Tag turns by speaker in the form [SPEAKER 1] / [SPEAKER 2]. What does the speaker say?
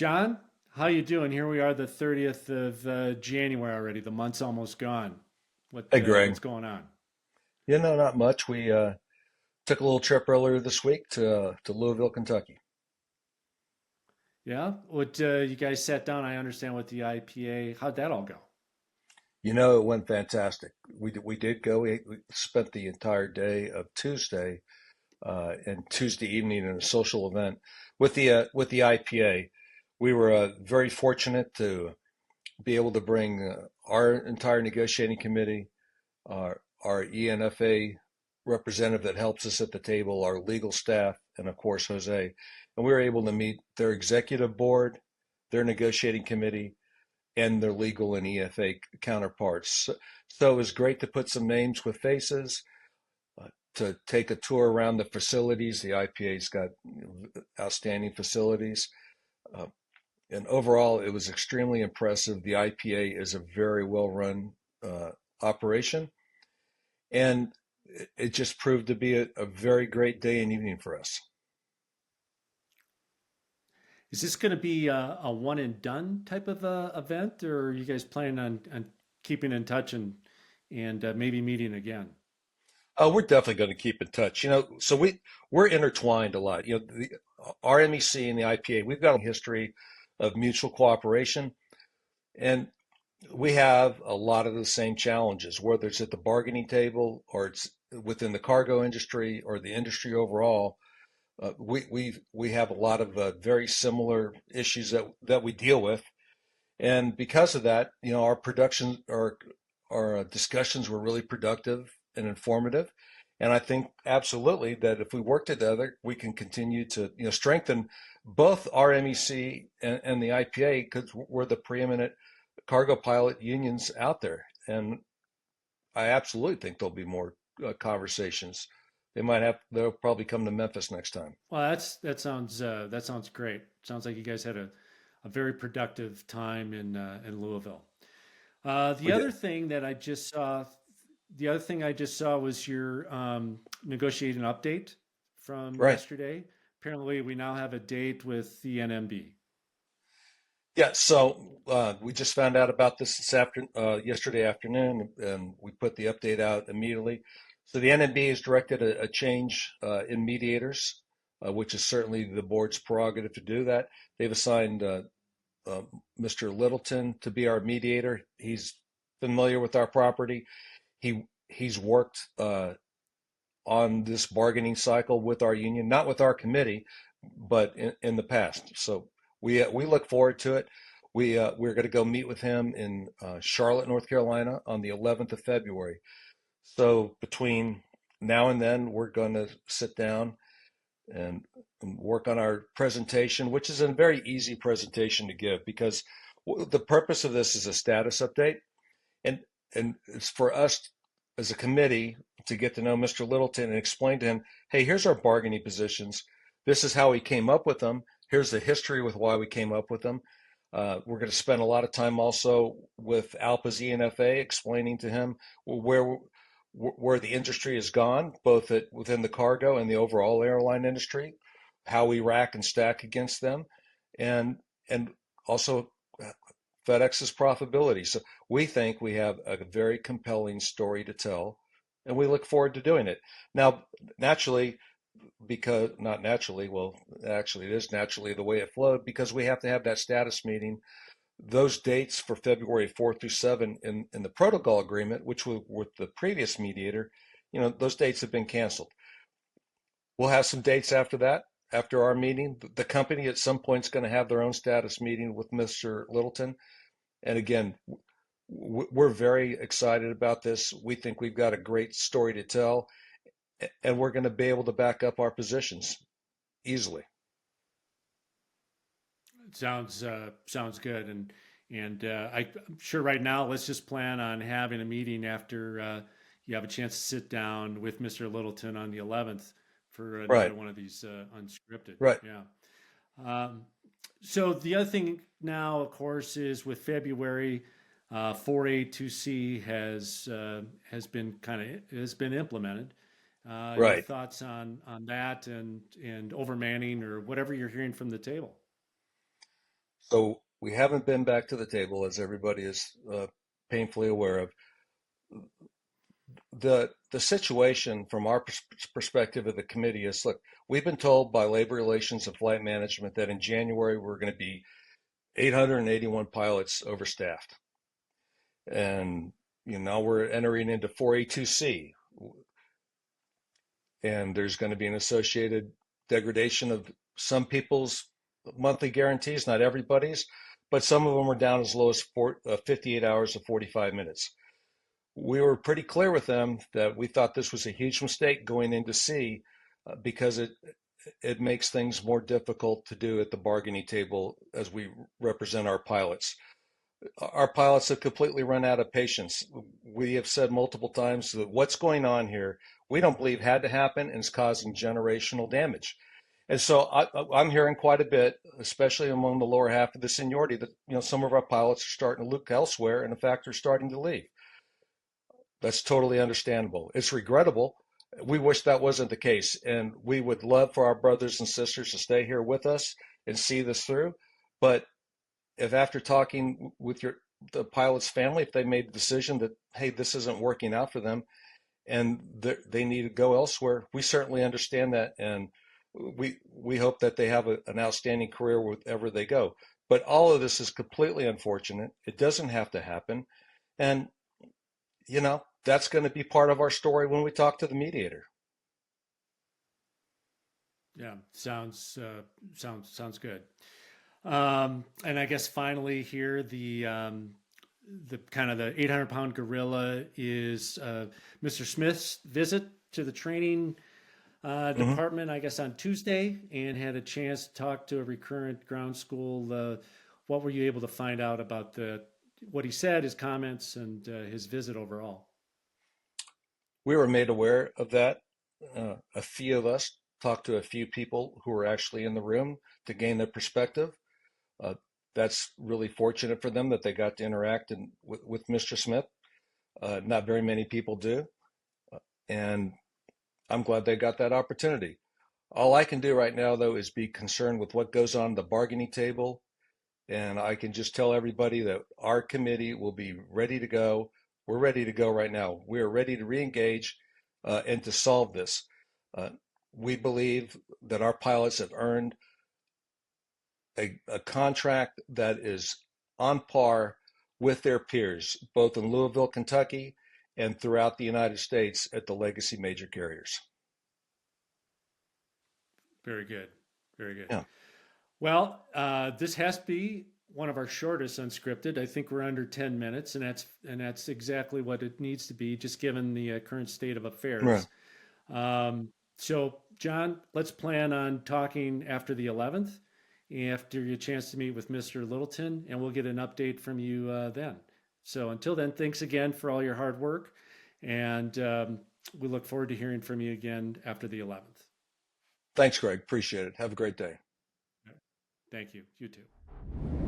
[SPEAKER 1] John, how you doing? Here we are, the 30th of January already. The month's almost gone.
[SPEAKER 2] Hey,
[SPEAKER 1] What's
[SPEAKER 2] Greg.
[SPEAKER 1] going on?
[SPEAKER 2] Not much. We took a little trip earlier this week to Louisville, Kentucky.
[SPEAKER 1] Yeah, what you guys sat down? I understand with the IPA. How'd that all go?
[SPEAKER 2] It went fantastic. We did go. We spent the entire day of Tuesday and Tuesday evening in a social event with the IPA. We were very fortunate to be able to bring our entire negotiating committee, our ENFA representative that helps us at the table, our legal staff, and of course Jose. And we were able to meet their executive board, their negotiating committee, and their legal and EFA counterparts. So it was great to put some names with faces, to take a tour around the facilities. The IPA's got outstanding facilities. Uh, and overall, it was extremely impressive. The IPA is a very well run operation. And it just proved to be a very great day and evening for us.
[SPEAKER 1] Is this going to be a one and done type of event, or are you guys planning on keeping in touch and maybe meeting again?
[SPEAKER 2] We're definitely going to keep in touch. So we're intertwined a lot. Our MEC and the IPA, we've got a history of mutual cooperation, and we have a lot of the same challenges, whether it's at the bargaining table or it's within the cargo industry or the industry overall. We have a lot of very similar issues that we deal with, and because of that, our our discussions were really productive and informative. And I think absolutely that if we work together, we can continue to strengthen both our MEC and the IPA because we're the preeminent cargo pilot unions out there. And I absolutely think there'll be more conversations. They'll probably come to Memphis next time.
[SPEAKER 1] Well, that sounds great. Sounds like you guys had a very productive time in Louisville.
[SPEAKER 2] We did.
[SPEAKER 1] The other thing I just saw was your negotiating update from
[SPEAKER 2] Right.
[SPEAKER 1] yesterday. Apparently, we now have a date with the NMB.
[SPEAKER 2] Yeah, so we just found out about yesterday afternoon, and we put the update out immediately. So the NMB has directed a change in mediators, which is certainly the board's prerogative to do that. They've assigned uh, Mr. Littleton to be our mediator. He's familiar with our property. He's worked on this bargaining cycle with our union, not with our committee, but in the past. So we look forward to it. We're going to go meet with him in Charlotte, North Carolina, on the 11th of February. So between now and then, we're going to sit down and work on our presentation, which is a very easy presentation to give because the purpose of this is a status update, and it's for us as a committee to get to know Mr. Littleton and explain to him, hey, here's our bargaining positions. This is how we came up with them. Here's the history with why we came up with them. We're going to spend a lot of time also with Alpa's ENFA explaining to him where the industry has gone, both within the cargo and the overall airline industry, how we rack and stack against them, and and also FedEx's profitability. So we think we have a very compelling story to tell, and we look forward to doing it. Now, naturally, because not naturally, well, actually, it is naturally the way it flowed because we have to have that status meeting. Those dates for February 4 through 7 in the protocol agreement, which was with the previous mediator, those dates have been canceled. We'll have some dates after that. After our meeting, the company at some point is going to have their own status meeting with Mr. Littleton. And again, we're very excited about this. We think we've got a great story to tell, and we're going to be able to back up our positions easily.
[SPEAKER 1] It sounds good, I'm sure right now let's just plan on having a meeting after you have a chance to sit down with Mr. Littleton on the 11th for
[SPEAKER 2] Right,
[SPEAKER 1] another one of these unscripted.
[SPEAKER 2] right.
[SPEAKER 1] Yeah. Um, so the other thing now, of course, is with February, 4A2C has been has been implemented. Your
[SPEAKER 2] Right.
[SPEAKER 1] thoughts on that and overmanning or whatever you're hearing from the table?
[SPEAKER 2] So we haven't been back to the table, as everybody is painfully aware of. The situation from our perspective of the committee is, look, we've been told by Labor Relations and Flight Management that in January we're going to be 881 pilots overstaffed. And now we're entering into 4A2C, and there's going to be an associated degradation of some people's monthly guarantees, not everybody's, but some of them are down as low as 58 hours to 45 minutes. We were pretty clear with them that we thought this was a huge mistake going into C, because it makes things more difficult to do at the bargaining table as we represent our pilots. Our pilots have completely run out of patience. We have said multiple times that what's going on here, we don't believe had to happen and is causing generational damage. And so I'm hearing quite a bit, especially among the lower half of the seniority, that some of our pilots are starting to look elsewhere, and in fact are starting to leave. That's totally understandable. It's regrettable. We wish that wasn't the case, and we would love for our brothers and sisters to stay here with us and see this through. But if after talking with the pilot's family, if they made the decision that, hey, this isn't working out for them and they need to go elsewhere, we certainly understand that, and we hope that they have an outstanding career wherever they go. But all of this is completely unfortunate. It doesn't have to happen, and that's going to be part of our story when we talk to the mediator.
[SPEAKER 1] Yeah, sounds good. And I guess finally here, the kind of the 800-pound gorilla is Mr. Smith's visit to the training
[SPEAKER 2] Mm-hmm.
[SPEAKER 1] department, I guess on Tuesday, and had a chance to talk to a recurrent ground school. What were you able to find out about what he said, his comments, and his visit overall?
[SPEAKER 2] We were made aware of that. A few of us talked to a few people who were actually in the room to gain their perspective. Uh, that's really fortunate for them that they got to interact with Mr. Smith. Not very many people do, and I'm glad they got that opportunity. All I can do right now, though, is be concerned with what goes on the bargaining table, and I can just tell everybody that our committee will be ready to go. We're ready to go right now. We are ready to reengage and to solve this. Uh, we believe that our pilots have earned a contract that is on par with their peers, both in Louisville, Kentucky, and throughout the United States at the legacy major carriers.
[SPEAKER 1] Very good, very good.
[SPEAKER 2] Yeah.
[SPEAKER 1] Well, this has to be one of our shortest unscripted. I think we're under 10 minutes, and that's exactly what it needs to be, just given the current state of
[SPEAKER 2] Right.
[SPEAKER 1] affairs. So, John, let's plan on talking after the 11th, after your chance to meet with Mr. Littleton, and we'll get an update from you then. So, until then, thanks again for all your hard work, and we look forward to hearing from you again after the 11th.
[SPEAKER 2] Thanks, Greg. Appreciate it. Have a great day.
[SPEAKER 1] Thank you. You too.